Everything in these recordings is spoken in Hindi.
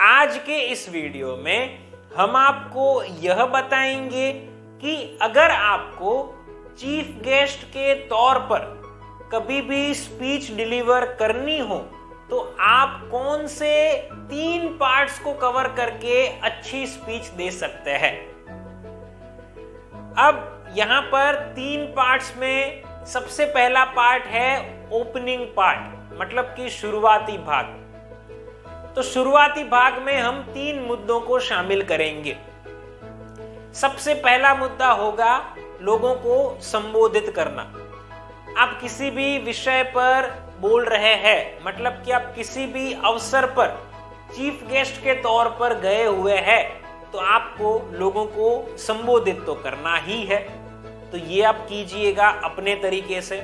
आज के इस वीडियो में हम आपको यह बताएंगे कि अगर आपको चीफ गेस्ट के तौर पर कभी भी स्पीच डिलीवर करनी हो तो आप कौन से 3 पार्ट्स को कवर करके अच्छी स्पीच दे सकते हैं। अब यहां पर 3 पार्ट्स में सबसे पहला पार्ट है ओपनिंग पार्ट, मतलब कि शुरुआती भाग। तो शुरुआती भाग में हम 3 मुद्दों को शामिल करेंगे। सबसे पहला मुद्दा होगा लोगों को संबोधित करना। आप किसी भी विषय पर बोल रहे हैं, मतलब कि आप किसी भी अवसर पर चीफ गेस्ट के तौर पर गए हुए हैं, तो आपको लोगों को संबोधित तो करना ही है। तो ये आप कीजिएगा अपने तरीके से।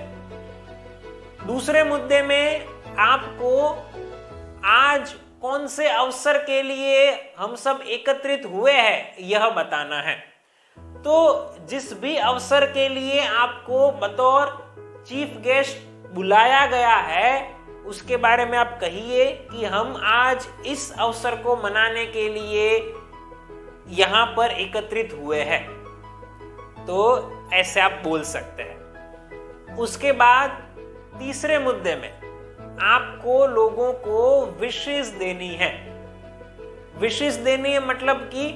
दूसरे मुद्दे में आपको आज कौन से अवसर के लिए हम सब एकत्रित हुए हैं यह बताना है। तो जिस भी अवसर के लिए आपको बतौर चीफ गेस्ट बुलाया गया है उसके बारे में आप कहिए कि हम आज इस अवसर को मनाने के लिए यहां पर एकत्रित हुए हैं। तो ऐसे आप बोल सकते हैं। उसके बाद तीसरे मुद्दे में आपको लोगों को विशेस देनी है। विशेस देनी है मतलब कि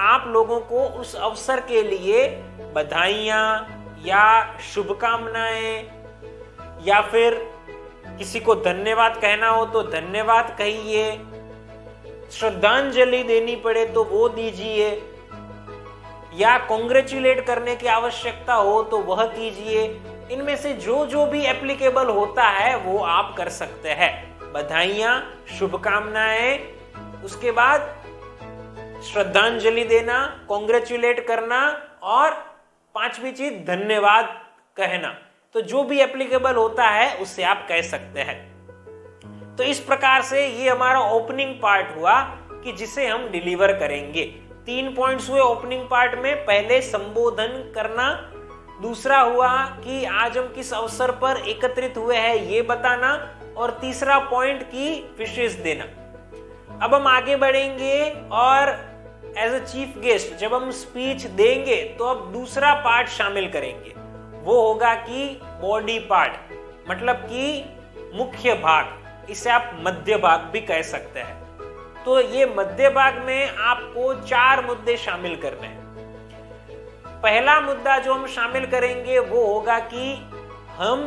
आप लोगों को उस अवसर के लिए बधाइयां या शुभकामनाएं, या फिर किसी को धन्यवाद कहना हो तो धन्यवाद कहिए, श्रद्धांजलि देनी पड़े तो वो दीजिए, या कॉन्ग्रेचुलेट करने की आवश्यकता हो तो वह कीजिए। इनमें से जो भी एप्लीकेबल होता है वो आप कर सकते हैं। बधाइयां, शुभकामनाएं, उसके बाद श्रद्धांजलि देना, कॉन्ग्रेचुलेट करना, और 5वीं चीज धन्यवाद कहना। तो जो भी एप्लीकेबल होता है उससे आप कह सकते हैं। तो इस प्रकार से ये हमारा ओपनिंग पार्ट हुआ कि जिसे हम डिलीवर करेंगे। 3 पॉइंट्स हुए ओपनिंग पार्ट में। पहले संबोधन करना, दूसरा हुआ कि आज हम किस अवसर पर एकत्रित हुए हैं ये बताना, और तीसरा पॉइंट की विशेस देना। अब हम आगे बढ़ेंगे और एज अ चीफ गेस्ट जब हम स्पीच देंगे तो अब दूसरा पार्ट शामिल करेंगे। वो होगा कि बॉडी पार्ट, मतलब कि मुख्य भाग। इसे आप मध्य भाग भी कह सकते हैं। तो ये मध्य भाग में आपको 4 मुद्दे शामिल करने हैं। पहला मुद्दा जो हम शामिल करेंगे वो होगा कि हम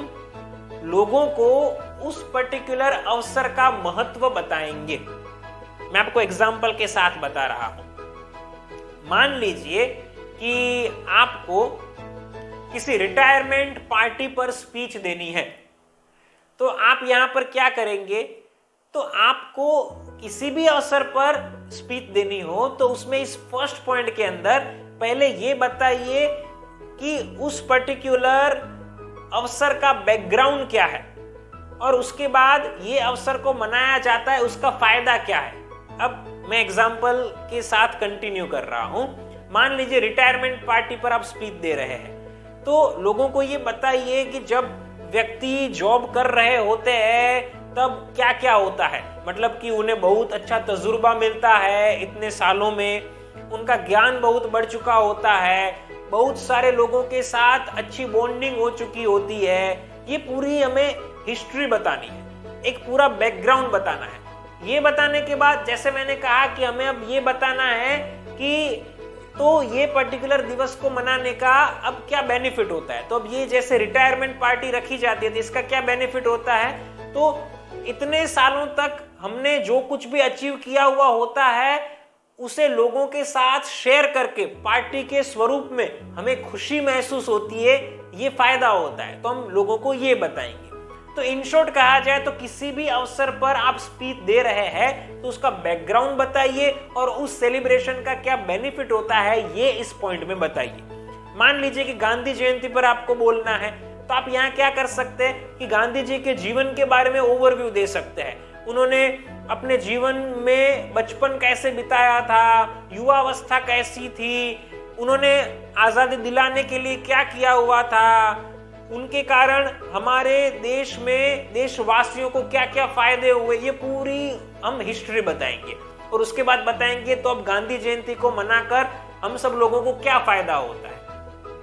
लोगों को उस पर्टिकुलर अवसर का महत्व बताएंगे। मैं आपको एग्जाम्पल के साथ बता रहा हूं। मान लीजिए कि आपको किसी रिटायरमेंट पार्टी पर स्पीच देनी है, तो आप यहां पर क्या करेंगे? तो आपको किसी भी अवसर पर स्पीच देनी हो तो उसमें इस फर्स्ट पॉइंट के अंदर पहले ये बताइए कि उस पर्टिकुलर अवसर का बैकग्राउंड क्या है, और उसके बाद ये अवसर को मनाया जाता है उसका फायदा क्या है। अब मैं एग्जाम्पल के साथ कंटिन्यू कर रहा हूं। मान लीजिए रिटायरमेंट पार्टी पर आप स्पीच दे रहे हैं, तो लोगों को ये बताइए कि जब व्यक्ति जॉब कर रहे होते हैं तब क्या क्या होता है। मतलब कि उन्हें बहुत अच्छा तजुर्बा मिलता है, इतने सालों में उनका ज्ञान बहुत बढ़ चुका होता है, बहुत सारे लोगों के साथ अच्छी बॉन्डिंग हो चुकी होती है। ये पूरी हमें हिस्ट्री बतानी है, एक पूरा बैकग्राउंड बताना है। ये बताने के बाद जैसे मैंने कहा कि हमें अब ये बताना है कि तो ये पर्टिकुलर दिवस को मनाने का अब क्या बेनिफिट होता है। तो अब ये जैसे रिटायरमेंट पार्टी रखी जाती है तो इसका क्या बेनिफिट होता है। तो इतने सालों तक हमने जो कुछ भी अचीव किया हुआ होता है उसे लोगों के साथ शेयर करके पार्टी के स्वरूप में हमें खुशी महसूस होती है, ये फायदा होता है। तो हम लोगों को ये बताएंगे। तो इन शॉर्ट कहा जाए तो किसी भी अवसर पर आप स्पीच दे रहे हैं तो उसका बैकग्राउंड बताइए और उस सेलिब्रेशन का क्या बेनिफिट होता है ये इस पॉइंट में बताइए। मान लीजिए कि गांधी जयंती पर आपको बोलना है, तो आप यहाँ क्या कर सकते हैं कि गांधी जी के जीवन के बारे में ओवरव्यू दे सकते हैं। उन्होंने अपने जीवन में बचपन कैसे बिताया था, युवावस्था कैसी थी, उन्होंने आजादी दिलाने के लिए क्या किया हुआ था, उनके कारण हमारे देश में देशवासियों को क्या क्या फायदे हुए, ये पूरी हम हिस्ट्री बताएंगे। और उसके बाद बताएंगे तो अब गांधी जयंती को मनाकर हम सब लोगों को क्या फायदा होता है।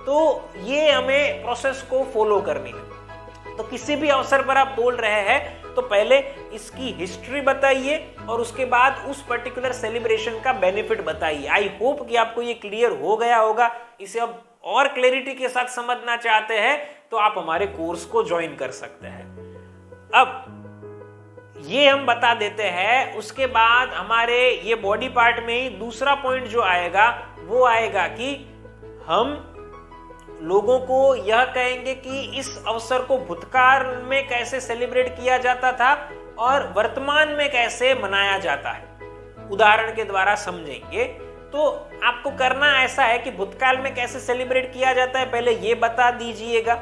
तो ये हमें प्रोसेस को फॉलो करनी है। तो किसी भी अवसर पर आप बोल रहे हैं तो पहले इसकी हिस्ट्री बताइए और उसके बाद उस पर्टिकुलर सेलिब्रेशन का बेनिफिट बताइए। आई होप कि आपको ये क्लियर हो गया होगा। इसे अब और क्लैरिटी के साथ समझना चाहते हैं तो आप हमारे कोर्स को ज्वाइन कर सकते हैं। अब ये हम बता देते हैं, उसके बाद हमारे ये बॉडी पार्ट में ही दूसरा पॉइंट जो आएगा वो आएगा कि हम लोगों को यह कहेंगे कि इस अवसर को भूतकाल में कैसे सेलिब्रेट किया जाता था और वर्तमान में कैसे मनाया जाता है। उदाहरण के द्वारा समझेंगे तो आपको करना ऐसा है कि भूतकाल में कैसे सेलिब्रेट किया जाता है पहले ये बता दीजिएगा,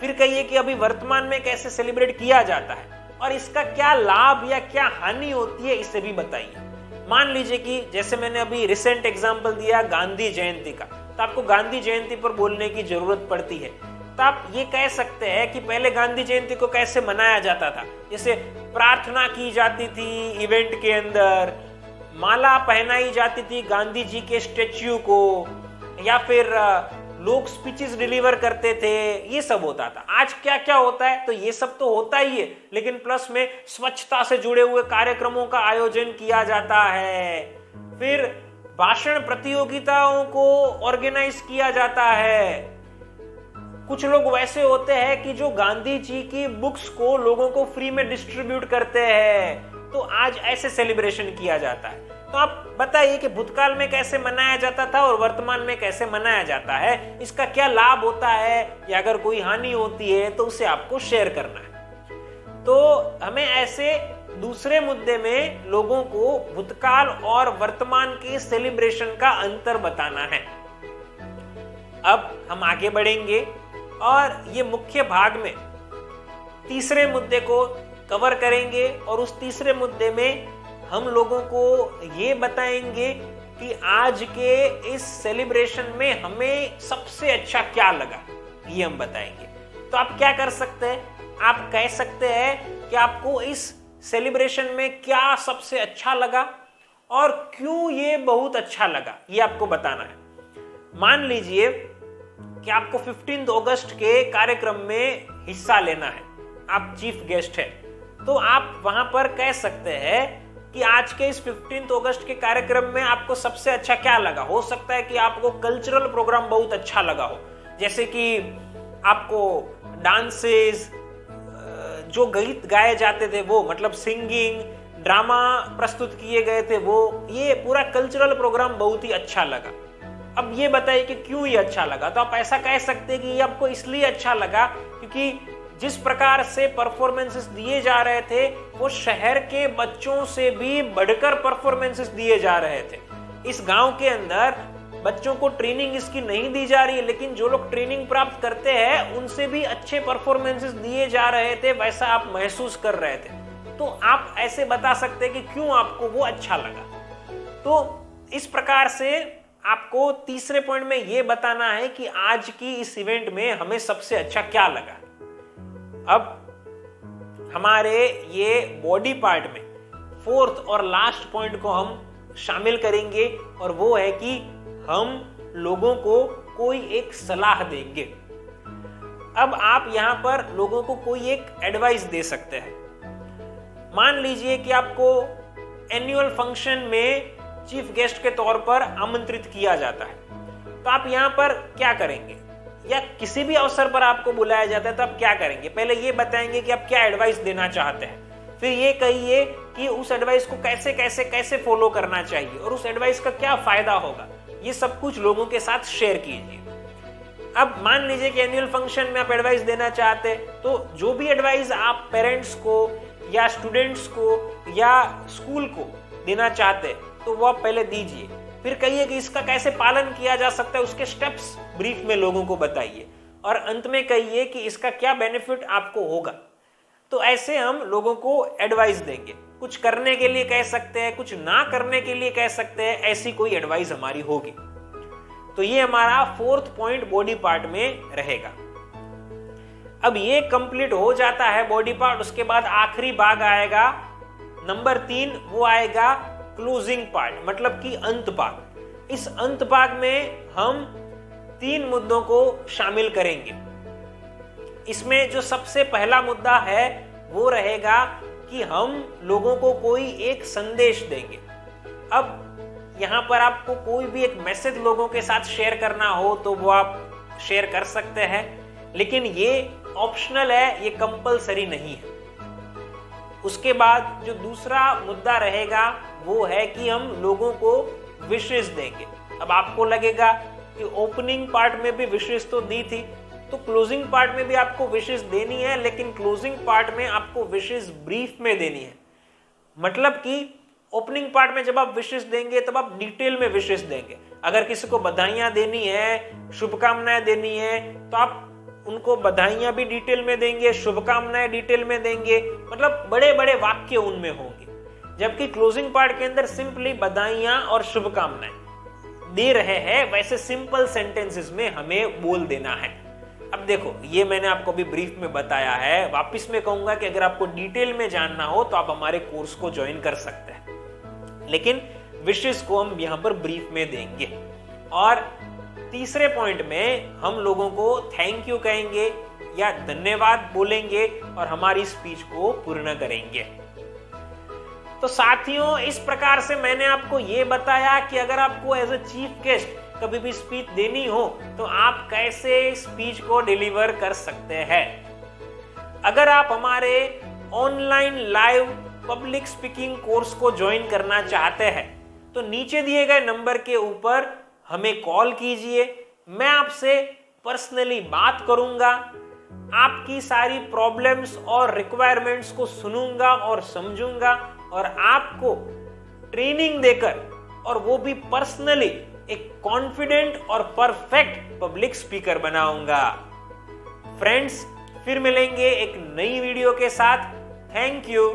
फिर कहिए कि अभी वर्तमान में कैसे सेलिब्रेट किया जाता है और इसका क्या लाभ या क्या हानि होती है इसे भी बताइए। मान लीजिए कि जैसे मैंने अभी रिसेंट एग्जांपल दिया गांधी जयंती का, तो आपको गांधी जयंती पर बोलने की जरूरत पड़ती है। तो आप ये कह सकते हैं कि पहले गांधी जयंती को कैसे मनाया जाता था। जैसे प्रार्थना की जाती थी इवेंट के अंदर, माला पहनाई जाती थी गांधी जी के स्टेच्यू को, या फिर लोग स्पीचेस डिलीवर करते थे, ये सब होता था। आज क्या क्या होता है तो ये सब तो होता ही है, लेकिन प्लस में स्वच्छता से जुड़े हुए कार्यक्रमों का आयोजन किया जाता है, फिर भाषण प्रतियोगिताओं को ऑर्गेनाइज किया जाता है। कुछ लोग वैसे होते हैं कि जो गांधी जी की बुक्स को लोगों को फ्री में डिस्ट्रीब्यूट करते हैं, तो आज ऐसे सेलिब्रेशन किया जाता है। तो आप बताइए कि भूतकाल में कैसे मनाया जाता था और वर्तमान में कैसे मनाया जाता है, इसका क्या लाभ होता है या अगर कोई हानि होती है तो उसे आपको शेयर करना है। तो हमें ऐसे दूसरे मुद्दे में लोगों को भूतकाल और वर्तमान के सेलिब्रेशन का अंतर बताना है। अब हम आगे बढ़ेंगे और ये मुख्य भाग में तीसरे मुद्दे को कवर करेंगे और उस तीसरे मुद्दे में हम लोगों को ये बताएंगे कि आज के इस सेलिब्रेशन में हमें सबसे अच्छा क्या लगा, ये हम बताएंगे। तो आप क्या कर सकते हैं, आप कह सकते हैं कि आपको इस सेलिब्रेशन में क्या सबसे अच्छा लगा और क्यों ये बहुत अच्छा लगा, ये आपको बताना है। मान लीजिए कि आपको 15 अगस्त के कार्यक्रम में हिस्सा लेना है, आप चीफ गेस्ट हैं, तो आप वहां पर कह सकते हैं कि आज के इस 15 अगस्त के कार्यक्रम में आपको सबसे अच्छा क्या लगा। हो सकता है कि आपको कल्चरल प्रोग्राम बहुत अच्छा लगा हो, जैसे कि आपको डांसेस, जो गीत गाए जाते थे वो, मतलब सिंगिंग, ड्रामा प्रस्तुत किए गए थे वो, ये पूरा कल्चरल प्रोग्राम बहुत ही अच्छा लगा। अब ये बताइए कि क्यों ये अच्छा लगा। तो आप ऐसा कह सकते हैं कि ये आपको इसलिए अच्छा लगा क्योंकि जिस प्रकार से परफॉर्मेंसेस दिए जा रहे थे वो शहर के बच्चों से भी बढ़कर परफॉर्मेंसेस दिए जा रहे थे। इस गांव के अंदर बच्चों को ट्रेनिंग इसकी नहीं दी जा रही है, लेकिन जो लोग ट्रेनिंग प्राप्त करते हैं उनसे भी अच्छे परफॉर्मेंसेस दिए जा रहे थे, वैसा आप महसूस कर रहे थे। तो आप ऐसे बता सकते हैं कि क्यों आपको वो अच्छा लगा। तो इस प्रकार से आपको तीसरे पॉइंट में ये बताना है कि आज की इस इवेंट में हमें सबसे अच्छा क्या लगा। अब हमारे ये बॉडी पार्ट में फोर्थ और लास्ट पॉइंट को हम शामिल करेंगे और वो है कि हम लोगों को कोई एक सलाह देंगे। अब आप यहां पर लोगों को कोई एक एडवाइस दे सकते हैं। मान लीजिए कि आपको एनुअल फंक्शन में चीफ गेस्ट के तौर पर आमंत्रित किया जाता है, तो आप यहां पर क्या करेंगे, या किसी भी अवसर पर आपको बुलाया जाता है तो आप क्या करेंगे। पहले ये बताएंगे कि आप क्या एडवाइस देना चाहते हैं, फिर ये कहिए कि उस एडवाइस को कैसे कैसे कैसे फॉलो करना चाहिए और उस एडवाइस का क्या फायदा होगा। ये सब कुछ लोगों के साथ शेयर कीजिए। अब मान लीजिए कि एनुअल फंक्शन में आप एडवाइस देना चाहते हैं, तो जो भी एडवाइस आप पेरेंट्स को या स्टूडेंट्स को या स्कूल को देना चाहते हैं तो वो आप पहले दीजिए, फिर कहिए कि इसका कैसे पालन किया जा सकता है, उसके स्टेप्स ब्रीफ में लोगों को बताइए और अंत में कहिए कि इसका क्या बेनिफिट आपको होगा। तो ऐसे हम लोगों को एडवाइस देंगे। कुछ करने के लिए कह सकते हैं, कुछ ना करने के लिए कह सकते हैं, ऐसी कोई एडवाइस हमारी होगी। तो ये हमारा फोर्थ पॉइंट बॉडी पार्ट में रहेगा। अब ये कंप्लीट हो जाता है बॉडी पार्ट, उसके बाद आखिरी भाग आएगा नंबर 3, वो आएगा क्लोजिंग पार्ट मतलब कि अंत भाग। इस अंत भाग में हम 3 मुद्दों को शामिल करेंगे। इसमें जो सबसे पहला मुद्दा है वो रहेगा कि हम लोगों को कोई एक संदेश देंगे। अब यहां पर आपको कोई भी एक मैसेज लोगों के साथ शेयर करना हो तो वो आप शेयर कर सकते हैं, लेकिन ये ऑप्शनल है, ये कंपलसरी नहीं है। उसके बाद जो दूसरा मुद्दा रहेगा वो है कि हम लोगों को विशेस देंगे। अब आपको लगेगा कि ओपनिंग पार्ट में भी विशेस तो दी थी, तो क्लोजिंग पार्ट में भी आपको विशेस देनी है, लेकिन क्लोजिंग पार्ट में आपको विशेस ब्रीफ में देनी है। मतलब कि ओपनिंग पार्ट में जब आप विशेस देंगे तब आप डिटेल में विशेस देंगे। अगर किसी को बधाइयां देनी है, शुभकामनाएं देनी है, तो आप उनको बधाइयां भी डिटेल में देंगे, शुभकामनाएं डिटेल में देंगे, मतलब बड़े बड़े वाक्य उनमें होंगे। जबकि क्लोजिंग पार्ट के अंदर सिंपली बधाइयां और शुभकामनाएं दे रहे हैं, वैसे सिंपल सेंटेंसेस में हमें बोल देना है। अब देखो, ये मैंने आपको अभी ब्रीफ में बताया है। वापस में कहूंगा कि अगर आपको डिटेल में जानना हो तो आप हमारे कोर्स को ज्वाइन कर सकते हैं, लेकिन विशेस को हम यहां पर ब्रीफ में देंगे। और तीसरे पॉइंट में हम लोगों को थैंक यू कहेंगे या धन्यवाद बोलेंगे और हमारी स्पीच को पूर्ण करेंगे। तो साथियों, इस प्रकार से मैंने आपको ये बताया कि अगर आपको एज ए चीफ गेस्ट कभी भी स्पीच देनी हो तो आप कैसे स्पीच को डिलीवर कर सकते हैं। अगर आप हमारे online live public speaking course को ज्वाइन करना चाहते हैं तो नीचे दिए गए नंबर के ऊपर हमें कॉल कीजिए। मैं आपसे पर्सनली बात करूंगा, आपकी सारी प्रॉब्लम्स और रिक्वायरमेंट्स को सुनूंगा और समझूंगा और आपको ट्रेनिंग देकर, और वो भी पर्सनली, एक कॉन्फिडेंट और परफेक्ट पब्लिक स्पीकर बनाऊंगा। फ्रेंड्स, फिर मिलेंगे एक नई वीडियो के साथ। Thank you.